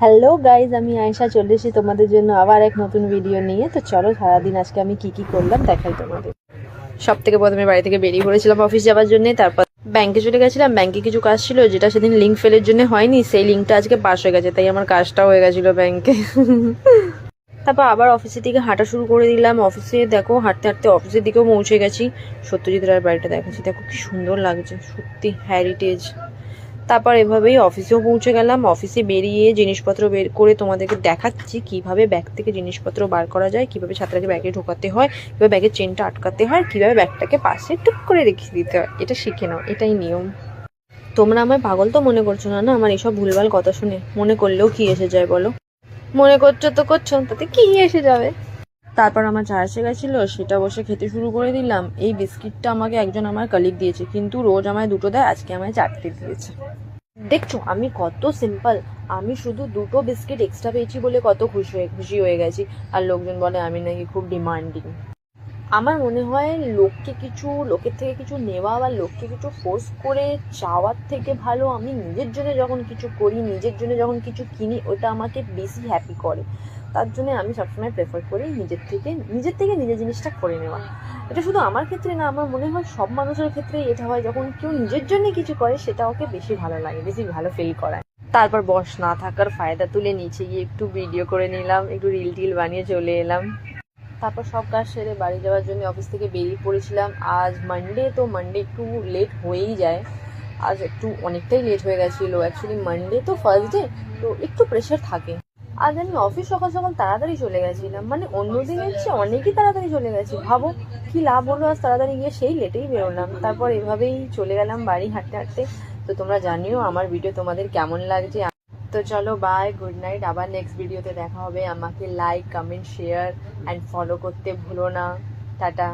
Hello guys, আমি আয়েশা চলে এসেছি তোমাদের জন্য আবার এক নতুন ভিডিও নিয়ে। তো চলো সারাদিন আজকে আমি কি কি করলাম দেখাই তোমাদের। সব থেকে প্রথমে বাড়ি থেকে বেরিয়ে পড়েছিলাম অফিস যাওয়ার জন্য। তারপর ব্যাংকে চলে গেছিলাম। ব্যাংকে কিছু কাজ ছিল, যেটা সেদিন লিঙ্ক ফেলের জন্য হয়নি, সেই লিঙ্কটা আজকে পাস হয়ে গেছে, তাই আমার কাজটাও হয়ে গেছিলো ব্যাংকে। তারপর আবার অফিসের দিকে হাঁটা শুরু করে দিলাম। অফিসে দেখো হাঁটতে হাঁটতে অফিসের দিকেও পৌঁছে গেছি। সত্যজিৎ রায়ের বাড়িটা দেখাচ্ছি, দেখো কি সুন্দর লাগছে, সত্যি হ্যারিটেজ। তারপর এভাবেই অফিসেও পৌঁছে গেলাম। অফিসে বেরিয়ে জিনিসপত্র বের করে তোমাদেরকে দেখাচ্ছি কিভাবে ব্যাগ থেকে জিনিসপত্র বার করা যায়, কিভাবে ছাত্রকে ব্যাগে ঢোকাতে হয়, কিভাবে ব্যাগের চেনটা আটকাতে হয়, কিভাবে ব্যাগটাকে পাশে টুক করে রেখে দিতে হয়। এটা শিখে নাও, এটাই নিয়ম। তোমরা আমায় পাগল তো মনে করছো না? না, আমার এসব ভুলভাল কথা শুনে মনে করলেও কি এসে যায় বলো? মনে করছো তো করছো, তাতে কি এসে যাবে। তারপর আমার চা এসে গেছিলো, সেটা বসে খেতে শুরু করে দিলাম। এই বিস্কিটটা আমাকে একজন আমার কলিগ দিয়েছে, কিন্তু রোজ আমায় দুটো দেয়, আজকে আমায় 4টে দিয়েছে। দেখছো আমি কত সিম্পল, আমি শুধু দুটো বিস্কিট এক্সট্রা পেয়েছি বলে কত খুশি হয়ে গেছি। আর লোকজন বলে আমি নাকি খুব ডিমান্ডিং। আমার মনে হয় লোকের থেকে কিছু নেওয়া বা লোককে কিছু ফোর্স করে চাওয়ার থেকে ভালো আমি নিজের জন্য যখন কিছু করি, নিজের জন্য যখন কিছু কিনি, ওটা আমাকে বেশি হ্যাপি করে। তার জন্য আমি সবসময় প্রেফার করি নিজের থেকে নিজের জিনিসটা করে নেওয়া। এটা শুধু আমার ক্ষেত্রে না, আমার মনে হয় সব মানুষের ক্ষেত্রেই এটা হয়। যখন কেউ নিজের জন্য কিছু করে সেটা ওকে বেশি ভালো লাগে, বেশি ভালো ফিল করায়। তারপর বস না থাকার ফায়দা তুলে নিচে গিয়ে একটু ভিডিও করে নিলাম, একটু রিল টিল বানিয়ে চলে এলাম। তারপর সব কাজ সেরে বাড়ি যাওয়ার জন্য অফিস থেকে বেরিয়ে পড়েছিলাম। আজ মানডে, তো মানডে একটু লেট হয়েই যায়। আজ একটু অনেকটাই লেট হয়ে গেছিলো। অ্যাকচুয়ালি মানডে তো ফার্স্ট ডে, তো একটু প্রেশার থাকে। আজ আমি অফিস সকাল সকাল তাড়াতাড়ি চলে গেছিলাম, মানে অন্য দিনের চেয়ে অনেকই তাড়াতাড়ি চলে গেছি। ভাবো কি লাভ হলো আজ তাড়াতাড়ি গিয়ে, সেই লেটেই বেরোলাম। তারপর এভাবেই চলে গেলাম বাড়ি হাঁটতে হাঁটতে। তো তোমরা জানিও আমার ভিডিও তোমাদের কেমন লাগছে। তো চলো বাই, গুড নাইট, আবার নেক্সট ভিডিওতে দেখা হবে। আমাকে like, comment, share and follow করতে ভুলো না। টাটা।